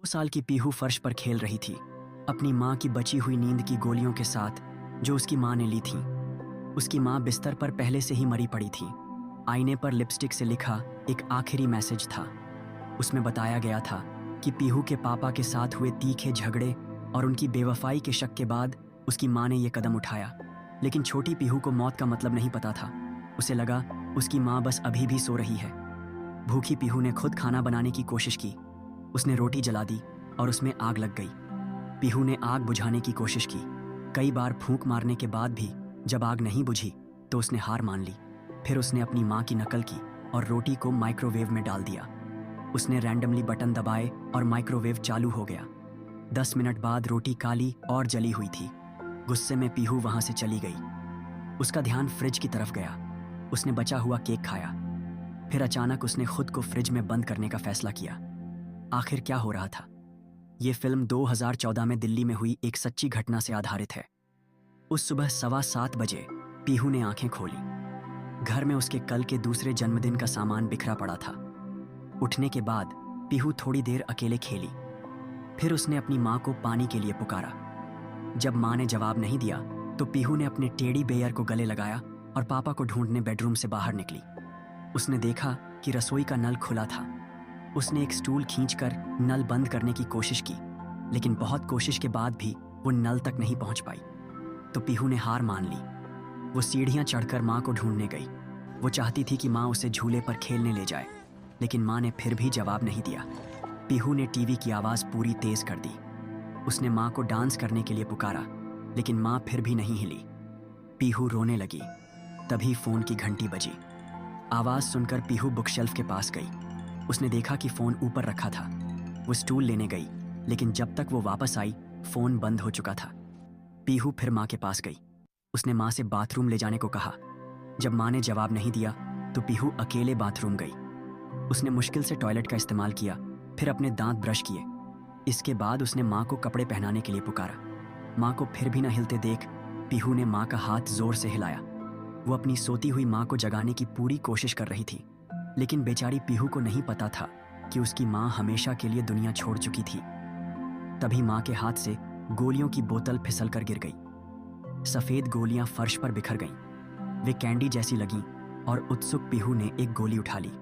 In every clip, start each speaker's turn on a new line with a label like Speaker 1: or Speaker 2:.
Speaker 1: 2 साल की पीहू फर्श पर खेल रही थी, अपनी माँ की बची हुई नींद की गोलियों के साथ जो उसकी माँ ने ली थी। उसकी माँ बिस्तर पर पहले से ही मरी पड़ी थी। आईने पर लिपस्टिक से लिखा एक आखिरी मैसेज था। उसमें बताया गया था कि पीहू के पापा के साथ हुए तीखे झगड़े और उनकी बेवफाई के शक के बाद उसकी माँ ने यह कदम उठाया। लेकिन छोटी पीहू को मौत का मतलब नहीं पता था। उसे लगा उसकी माँ बस अभी भी सो रही है। भूखी पीहू ने खुद खाना बनाने की कोशिश की। उसने रोटी जला दी और उसमें आग लग गई। पीहू ने आग बुझाने की कोशिश की। कई बार फूंक मारने के बाद भी जब आग नहीं बुझी तो उसने हार मान ली। फिर उसने अपनी माँ की नकल की और रोटी को माइक्रोवेव में डाल दिया। उसने रैंडमली बटन दबाए और माइक्रोवेव चालू हो गया। 10 मिनट बाद रोटी काली और जली हुई थी। गुस्से में पीहू वहां से चली गई। उसका ध्यान फ्रिज की तरफ गया। उसने बचा हुआ केक खाया। फिर अचानक उसने खुद को फ्रिज में बंद करने का फैसला किया। आखिर क्या हो रहा था? ये फिल्म 2014 में दिल्ली में हुई एक सच्ची घटना से आधारित है। उस सुबह 7:15 बजे पीहू ने आंखें खोली। घर में उसके कल के दूसरे जन्मदिन का सामान बिखरा पड़ा था। उठने के बाद पीहू थोड़ी देर अकेले खेली। फिर उसने अपनी माँ को पानी के लिए पुकारा। जब माँ ने जवाब नहीं दिया तो पीहू ने अपने टेडी बेयर को गले लगाया और पापा को ढूंढने बेडरूम से बाहर निकली। उसने देखा कि रसोई का नल खुला था। उसने एक स्टूल खींचकर नल बंद करने की कोशिश की, लेकिन बहुत कोशिश के बाद भी वो नल तक नहीं पहुंच पाई। तो पीहू ने हार मान ली। वो सीढ़ियां चढ़कर माँ को ढूंढने गई। वो चाहती थी कि माँ उसे झूले पर खेलने ले जाए, लेकिन माँ ने फिर भी जवाब नहीं दिया। पीहू ने टीवी की आवाज़ पूरी तेज कर दी। उसने माँ को डांस करने के लिए पुकारा, लेकिन माँ फिर भी नहीं हिली। पीहू रोने लगी। तभी फोन की घंटी बजी। आवाज़ सुनकर पीहू बुकशेल्फ के पास गई। उसने देखा कि फ़ोन ऊपर रखा था। वो स्टूल लेने गई, लेकिन जब तक वो वापस आई फ़ोन बंद हो चुका था। पीहू फिर माँ के पास गई। उसने माँ से बाथरूम ले जाने को कहा। जब माँ ने जवाब नहीं दिया तो पीहू अकेले बाथरूम गई। उसने मुश्किल से टॉयलेट का इस्तेमाल किया, फिर अपने दांत ब्रश किए। इसके बाद उसने माँ को कपड़े पहनाने के लिए पुकारा। माँ को फिर भी न हिलते देख पीहू ने माँ का हाथ जोर से हिलाया। वो अपनी सोती हुई माँ को जगाने की पूरी कोशिश कर रही थी, लेकिन बेचारी पीहू को नहीं पता था कि उसकी माँ हमेशा के लिए दुनिया छोड़ चुकी थी। तभी माँ के हाथ से गोलियों की बोतल फिसलकर गिर गई। सफेद गोलियां फर्श पर बिखर गईं। वे कैंडी जैसी लगीं और उत्सुक पीहू ने एक गोली उठा ली।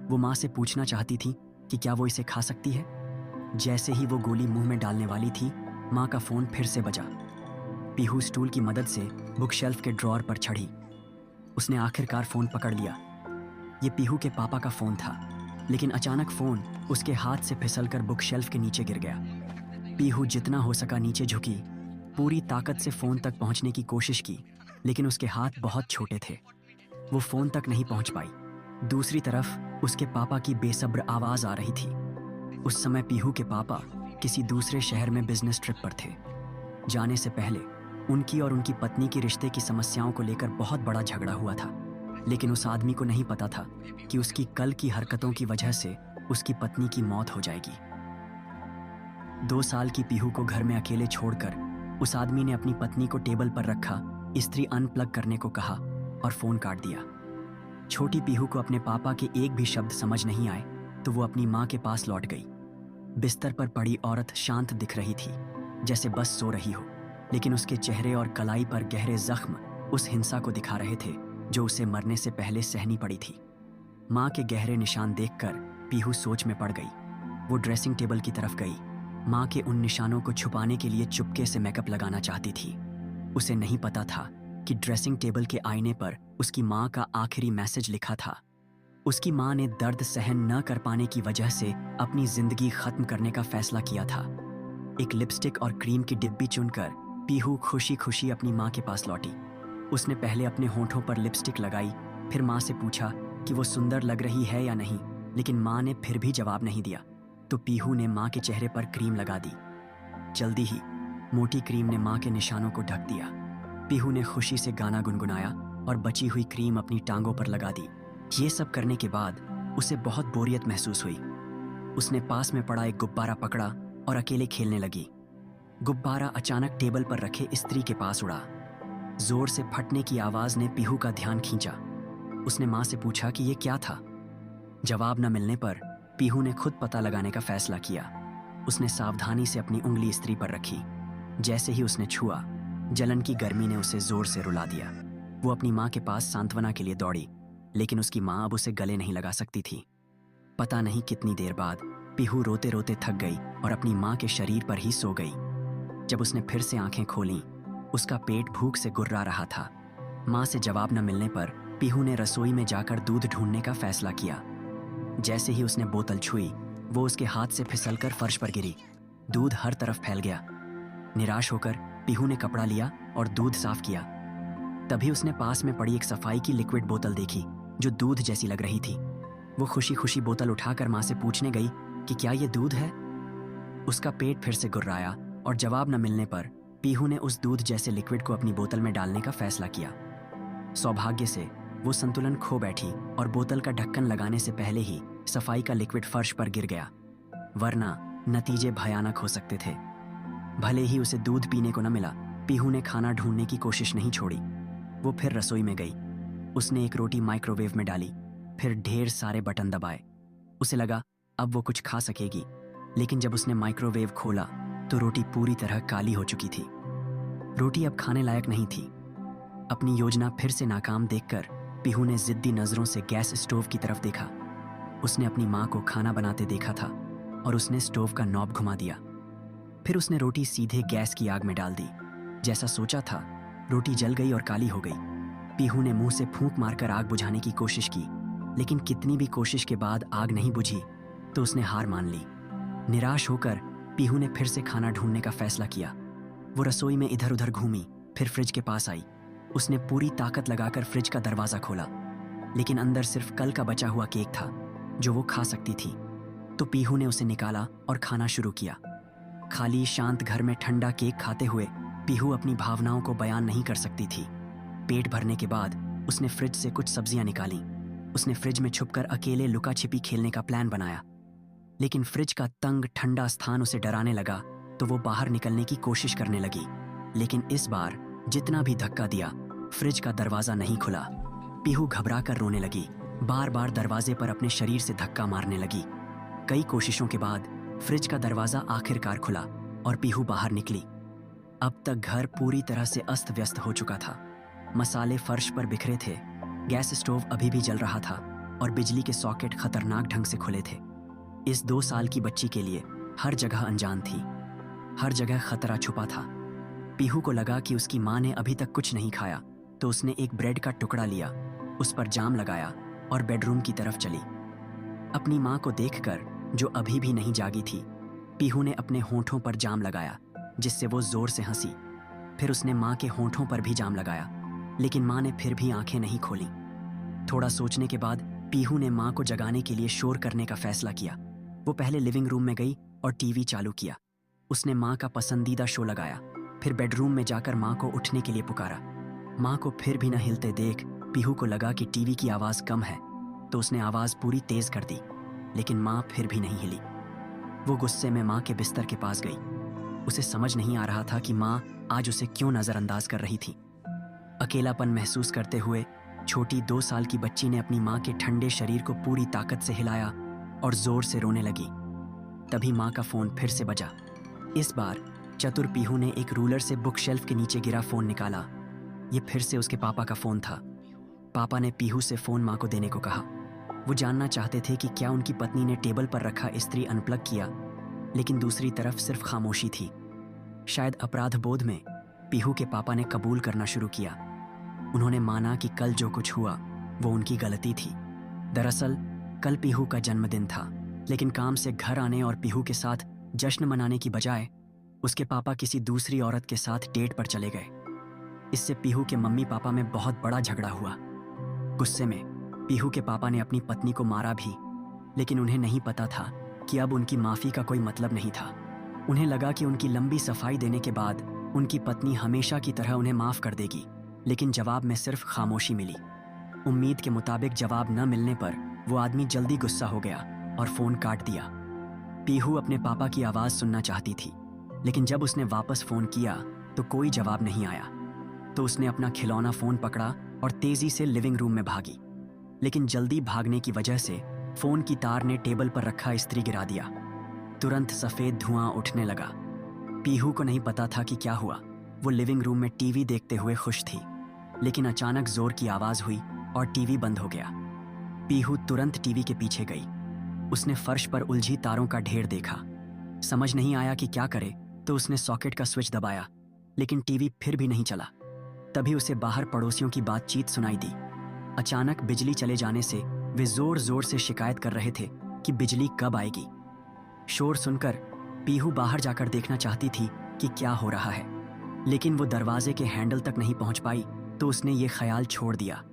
Speaker 1: वो माँ से पूछना चाहती थी कि क्या वो इसे खा सकती है। जैसे ही वो गोली मुंह में डालने वाली थी, माँ का फोन फिर से बजा। पीहू स्टूल की मदद से बुकशेल्फ के ड्रॉर पर चढ़ी। उसने आखिरकार फोन पकड़ लिया। ये पीहू के पापा का फोन था, लेकिन अचानक फोन उसके हाथ से फिसलकर बुकशेल्फ के नीचे गिर गया। पीहू जितना हो सका नीचे झुकी, पूरी ताकत से फोन तक पहुंचने की कोशिश की, लेकिन उसके हाथ बहुत छोटे थे। वो फोन तक नहीं पहुंच पाई। दूसरी तरफ उसके पापा की बेसब्र आवाज आ रही थी। उस समय पीहू के पापा किसी दूसरे शहर में बिजनेस ट्रिप पर थे। जाने से पहले उनकी और उनकी पत्नी की रिश्ते की समस्याओं को लेकर बहुत बड़ा झगड़ा हुआ था, लेकिन उस आदमी को नहीं पता था कि उसकी कल की हरकतों की वजह से उसकी पत्नी की मौत हो जाएगी। 2 साल की पीहू को घर में अकेले छोड़कर उस आदमी ने अपनी पत्नी को टेबल पर रखा, इस्त्री अनप्लग करने को कहा और फोन काट दिया। छोटी पीहू को अपने पापा के एक भी शब्द समझ नहीं आए तो वो अपनी माँ के पास लौट गई। बिस्तर पर पड़ी औरत शांत दिख रही थी, जैसे बस सो रही हो, लेकिन उसके चेहरे और कलाई पर गहरे जख्म उस हिंसा को दिखा रहे थे जो उसे मरने से पहले सहनी पड़ी थी। माँ के गहरे निशान देखकर पीहू सोच में पड़ गई। वो ड्रेसिंग टेबल की तरफ गई। माँ के उन निशानों को छुपाने के लिए चुपके से मेकअप लगाना चाहती थी। उसे नहीं पता था कि ड्रेसिंग टेबल के आईने पर उसकी माँ का आखिरी मैसेज लिखा था। उसकी माँ ने दर्द सहन न कर पाने की वजह से अपनी जिंदगी खत्म करने का फैसला किया था। एक लिपस्टिक और क्रीम की डिब्बी चुनकर पीहू खुशी खुशी अपनी माँ के पास लौटी। उसने पहले अपने होंठों पर लिपस्टिक लगाई, फिर माँ से पूछा कि वो सुंदर लग रही है या नहीं, लेकिन माँ ने फिर भी जवाब नहीं दिया। तो पीहू ने माँ के चेहरे पर क्रीम लगा दी। जल्दी ही मोटी क्रीम ने माँ के निशानों को ढक दिया। पीहू ने खुशी से गाना गुनगुनाया और बची हुई क्रीम अपनी टांगों पर लगा दी। ये सब करने के बाद उसे बहुत बोरियत महसूस हुई। उसने पास में पड़ा एक गुब्बारा पकड़ा और अकेले खेलने लगी। गुब्बारा अचानक टेबल पर रखे इस्त्री के पास उड़ा। जोर से फटने की आवाज ने पीहू का ध्यान खींचा। उसने माँ से पूछा कि ये क्या था। जवाब न मिलने पर पीहू ने खुद पता लगाने का फैसला किया। उसने सावधानी से अपनी उंगली स्त्री पर रखी। जैसे ही उसने छुआ, जलन की गर्मी ने उसे जोर से रुला दिया। वो अपनी माँ के पास सांत्वना के लिए दौड़ी, लेकिन उसकी माँ अब उसे गले नहीं लगा सकती थी। पता नहीं कितनी देर बाद पीहू रोते रोते थक गई और अपनी माँ के शरीर पर ही सो गई। जब उसने फिर से आंखें खोलीं, उसका पेट भूख से गुर्रा रहा था। माँ से जवाब न मिलने पर पीहू ने रसोई में जाकर दूध ढूंढने का फैसला किया। जैसे ही उसने बोतल छुई, वो उसके हाथ से फिसलकर फर्श पर गिरी। दूध हर तरफ फैल गया। निराश होकर पीहू ने कपड़ा लिया और दूध साफ किया। तभी उसने पास में पड़ी एक सफाई की लिक्विड बोतल देखी जो दूध जैसी लग रही थी। वो खुशी खुशी बोतल उठाकर माँ से पूछने गई कि क्या ये दूध है। उसका पेट फिर से गुर्राया और जवाब न मिलने पर पीहू ने उस दूध जैसे लिक्विड को अपनी बोतल में डालने का फैसला किया। सौभाग्य से वो संतुलन खो बैठी और बोतल का ढक्कन लगाने से पहले ही सफाई का लिक्विड फर्श पर गिर गया, वरना नतीजे भयानक हो सकते थे। भले ही उसे दूध पीने को न मिला, पीहू ने खाना ढूंढने की कोशिश नहीं छोड़ी। वो फिर रसोई में गई। उसने एक रोटी माइक्रोवेव में डाली, फिर ढेर सारे बटन दबाए। उसे लगा अब वो कुछ खा सकेगी, लेकिन जब उसने माइक्रोवेव खोला तो रोटी पूरी तरह काली हो चुकी थी। रोटी अब खाने लायक नहीं थी। अपनी योजना फिर से नाकाम देखकर पीहू ने जिद्दी नजरों से गैस स्टोव की तरफ देखा। उसने अपनी माँ को खाना बनाते देखा था और उसने स्टोव का नॉब घुमा दिया। फिर उसने रोटी सीधे गैस की आग में डाल दी। जैसा सोचा था, रोटी जल गई और काली हो गई। पीहू ने मुंह से फूंक मारकर आग बुझाने की कोशिश की, लेकिन कितनी भी कोशिश के बाद आग नहीं बुझी तो उसने हार मान ली। निराश होकर पीहू ने फिर से खाना ढूंढने का फैसला किया। वो रसोई में इधर उधर घूमी, फिर फ्रिज के पास आई। उसने पूरी ताकत लगाकर फ्रिज का दरवाजा खोला, लेकिन अंदर सिर्फ कल का बचा हुआ केक था जो वो खा सकती थी। तो पीहू ने उसे निकाला और खाना शुरू किया। खाली शांत घर में ठंडा केक खाते हुए पीहू अपनी भावनाओं को बयान नहीं कर सकती थी। पेट भरने के बाद उसने फ्रिज से कुछ सब्जियां निकाली। उसने फ्रिज में छुपकर अकेले लुका छिपी खेलने का प्लान बनाया, लेकिन फ्रिज का तंग ठंडा स्थान उसे डराने लगा तो वो बाहर निकलने की कोशिश करने लगी। लेकिन इस बार जितना भी धक्का दिया, फ्रिज का दरवाजा नहीं खुला। पीहू घबरा कर रोने लगी, बार बार दरवाजे पर अपने शरीर से धक्का मारने लगी। कई कोशिशों के बाद फ्रिज का दरवाजा आखिरकार खुला और पीहू बाहर निकली। अब तक घर पूरी तरह से अस्त व्यस्त हो चुका था। मसाले फर्श पर बिखरे थे, गैस स्टोव अभी भी जल रहा था और बिजली के सॉकेट खतरनाक ढंग से खुले थे। इस 2 साल की बच्ची के लिए हर जगह अनजान थी, हर जगह खतरा छुपा था। पीहू को लगा कि उसकी माँ ने अभी तक कुछ नहीं खाया, तो उसने एक ब्रेड का टुकड़ा लिया, उस पर जाम लगाया और बेडरूम की तरफ चली। अपनी माँ को देखकर, जो अभी भी नहीं जागी थी, पीहू ने अपने होंठों पर जाम लगाया, जिससे वो जोर से हंसी। फिर उसने माँ के होंठों पर भी जाम लगाया, लेकिन माँ ने फिर भी आंखें नहीं खोली। थोड़ा सोचने के बाद पीहू ने माँ को जगाने के लिए शोर करने का फैसला किया। वो पहले लिविंग रूम में गई और टीवी चालू किया। उसने माँ का पसंदीदा शो लगाया, फिर बेडरूम में जाकर माँ को उठने के लिए पुकारा। माँ को फिर भी न हिलते देख पीहू को लगा कि टीवी की आवाज़ कम है, तो उसने आवाज़ पूरी तेज कर दी, लेकिन माँ फिर भी नहीं हिली। वो गुस्से में माँ के बिस्तर के पास गई। उसे समझ नहीं आ रहा था कि माँ आज उसे क्यों नज़रअंदाज कर रही थी। अकेलापन महसूस करते हुए छोटी 2 साल की बच्ची ने अपनी माँ के ठंडे शरीर को पूरी ताकत से हिलाया और जोर से रोने लगी। तभी माँ का फोन फिर से बजा। इस बार चतुर पीहू ने एक रूलर से बुक शेल्फ के नीचे गिरा फोन निकाला। ये फिर से उसके पापा का फोन था। पापा ने पीहू से फोन माँ को देने को कहा। वो जानना चाहते थे कि क्या उनकी पत्नी ने टेबल पर रखा इस्त्री अनप्लग किया, लेकिन दूसरी तरफ सिर्फ खामोशी थी। शायद अपराध बोध में पीहू के पापा ने कबूल करना शुरू किया। उन्होंने माना कि कल जो कुछ हुआ वो उनकी गलती थी। दरअसल कल पीहू का जन्मदिन था, लेकिन काम से घर आने और पीहू के साथ जश्न मनाने की बजाय उसके पापा किसी दूसरी औरत के साथ डेट पर चले गए। इससे पीहू के मम्मी पापा में बहुत बड़ा झगड़ा हुआ। गुस्से में पीहू के पापा ने अपनी पत्नी को मारा भी, लेकिन उन्हें नहीं पता था कि अब उनकी माफ़ी का कोई मतलब नहीं था। उन्हें लगा कि उनकी लंबी सफाई देने के बाद उनकी पत्नी हमेशा की तरह उन्हें माफ़ कर देगी, लेकिन जवाब में सिर्फ खामोशी मिली। उम्मीद के मुताबिक जवाब न मिलने पर वो आदमी जल्दी गुस्सा हो गया और फ़ोन काट दिया। पीहू अपने पापा की आवाज़ सुनना चाहती थी, लेकिन जब उसने वापस फ़ोन किया तो कोई जवाब नहीं आया। तो उसने अपना खिलौना फ़ोन पकड़ा और तेज़ी से लिविंग रूम में भागी, लेकिन जल्दी भागने की वजह से फ़ोन की तार ने टेबल पर रखा इस्त्री गिरा दिया। तुरंत सफ़ेद धुआं उठने लगा। पीहू को नहीं पता था कि क्या हुआ। वो लिविंग रूम में टीवी देखते हुए खुश थी, लेकिन अचानक जोर की आवाज़ हुई और टीवी बंद हो गया। पीहू तुरंत टीवी के पीछे गई। उसने फर्श पर उलझी तारों का ढेर देखा। समझ नहीं आया कि क्या करे, तो उसने सॉकेट का स्विच दबाया, लेकिन टीवी फिर भी नहीं चला। तभी उसे बाहर पड़ोसियों की बातचीत सुनाई दी। अचानक बिजली चले जाने से वे जोर जोर से शिकायत कर रहे थे कि बिजली कब आएगी। शोर सुनकर पीहू बाहर जाकर देखना चाहती थी कि क्या हो रहा है, लेकिन वो दरवाजे के हैंडल तक नहीं पहुंच पाई, तो उसने ये ख्याल छोड़ दिया।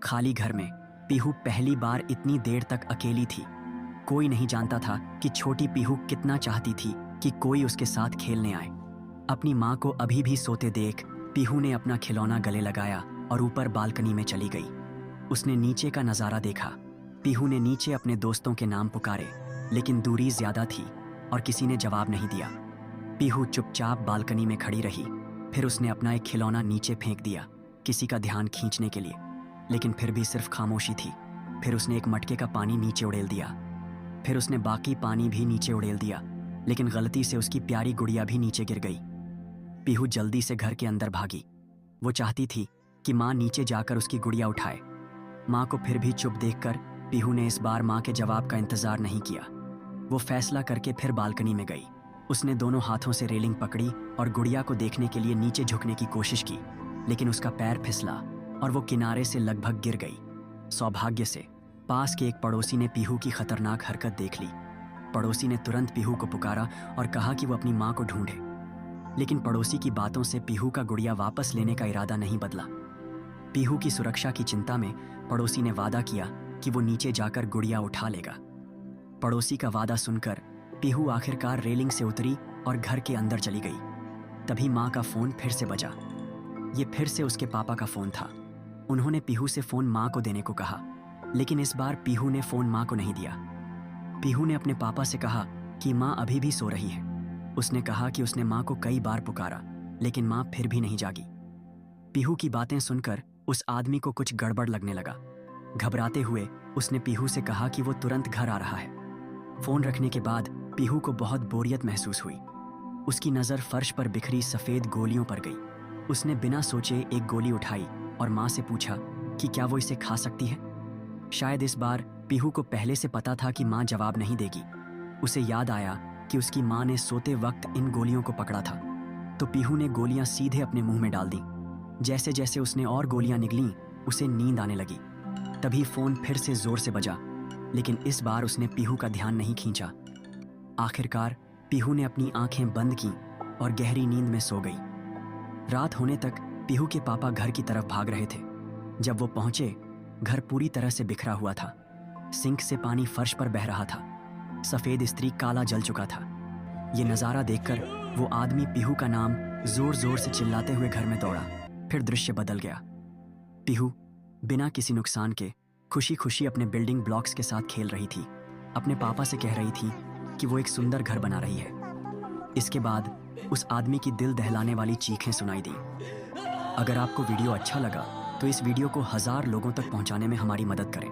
Speaker 1: खाली घर में पीहू पहली बार इतनी देर तक अकेली थी। कोई नहीं जानता था कि छोटी पीहू कितना चाहती थी कि कोई उसके साथ खेलने आए। अपनी माँ को अभी भी सोते देख पीहू ने अपना खिलौना गले लगाया और ऊपर बालकनी में चली गई। उसने नीचे का नज़ारा देखा। पीहू ने नीचे अपने दोस्तों के नाम पुकारे, लेकिन दूरी ज्यादा थी और किसी ने जवाब नहीं दिया। पीहू चुपचाप बालकनी में खड़ी रही। फिर उसने अपना एक खिलौना नीचे फेंक दिया, किसी का ध्यान खींचने के लिए, लेकिन फिर भी सिर्फ खामोशी थी। फिर उसने एक मटके का पानी नीचे उड़ेल दिया। फिर उसने बाकी पानी भी नीचे उड़ेल दिया, लेकिन गलती से उसकी प्यारी गुड़िया भी नीचे गिर गई। पीहू जल्दी से घर के अंदर भागी। वो चाहती थी कि माँ नीचे जाकर उसकी गुड़िया उठाए। माँ को फिर भी चुप देखकर पीहू ने इस बार माँ के जवाब का इंतजार नहीं किया। वो फैसला करके फिर बालकनी में गई। उसने दोनों हाथों से रेलिंग पकड़ी और गुड़िया को देखने के लिए नीचे झुकने की कोशिश की, लेकिन उसका पैर फिसला और वो किनारे से लगभग गिर गई। सौभाग्य से पास के एक पड़ोसी ने पीहू की खतरनाक हरकत देख ली। पड़ोसी ने तुरंत पीहू को पुकारा और कहा कि वो अपनी माँ को ढूंढे, लेकिन पड़ोसी की बातों से पीहू का गुड़िया वापस लेने का इरादा नहीं बदला। पीहू की सुरक्षा की चिंता में पड़ोसी ने वादा किया कि वो नीचे जाकर गुड़िया उठा लेगा। पड़ोसी का वादा सुनकर पीहू आखिरकार रेलिंग से उतरी और घर के अंदर चली गई। तभी माँ का फोन फिर से बजा। ये फिर से उसके पापा का फोन था। उन्होंने पीहू से फोन माँ को देने को कहा, लेकिन इस बार पीहू ने फोन माँ को नहीं दिया। पीहू ने अपने पापा से कहा कि माँ अभी भी सो रही है। उसने कहा कि उसने माँ को कई बार पुकारा, लेकिन माँ फिर भी नहीं जागी। पीहू की बातें सुनकर उस आदमी को कुछ गड़बड़ लगने लगा। घबराते हुए उसने पीहू से कहा कि वो तुरंत घर आ रहा है। फोन रखने के बाद पीहू को बहुत बोरियत महसूस हुई। उसकी नज़र फर्श पर बिखरी सफ़ेद गोलियों पर गई। उसने बिना सोचे एक गोली उठाई और माँ से पूछा कि क्या वो इसे खा सकती है। शायद इस बार पीहू को पहले से पता था कि माँ जवाब नहीं देगी। उसे याद आया कि उसकी माँ ने सोते वक्त इन गोलियों को पकड़ा था, तो पीहू ने गोलियां सीधे अपने मुंह में डाल दी। जैसे जैसे उसने और गोलियां निगलीं, उसे नींद आने लगी। तभी फोन फिर से जोर से बजा, लेकिन इस बार उसने पीहू का ध्यान नहीं खींचा। आखिरकार पीहू ने अपनी आंखें बंद की और गहरी नींद में सो गई। रात होने तक पीहू के पापा घर की तरफ भाग रहे थे। जब वो पहुंचे, घर पूरी तरह से बिखरा हुआ था। सिंक से पानी फर्श पर बह रहा था। सफेद इस्त्री काला जल चुका था। ये नज़ारा देखकर वो आदमी पीहू का नाम जोर जोर से चिल्लाते हुए घर में दौड़ा। फिर दृश्य बदल गया। पीहू बिना किसी नुकसान के खुशी खुशी अपने बिल्डिंग ब्लॉक्स के साथ खेल रही थी। अपने पापा से कह रही थी कि वो एक सुंदर घर बना रही है। इसके बाद उस आदमी की दिल दहलाने वाली चीखें सुनाई दी। अगर आपको वीडियो अच्छा लगा तो इस वीडियो को 1000 लोगों तक पहुंचाने में हमारी मदद करें।